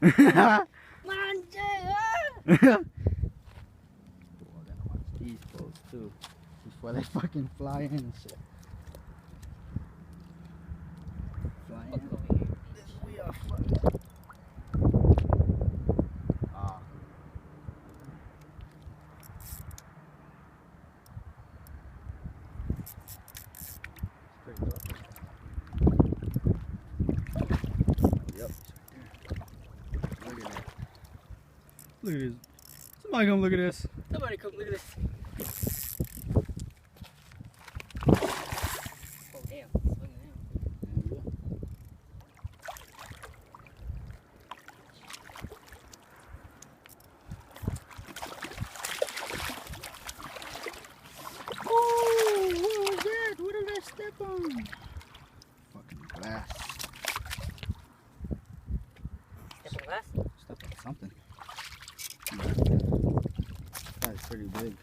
Majayer! Oh, I gotta watch these boats too before they fucking fly in and shit. Fly in. We are fucking. Ah. It's pretty dope. Yep. Look at that. Look at this. Somebody come look at this. Somebody come look at this. Oh damn, it's swimming now. Oh, what was that? What did I step on? Fucking glass. Step on glass? Step on something. That's pretty big.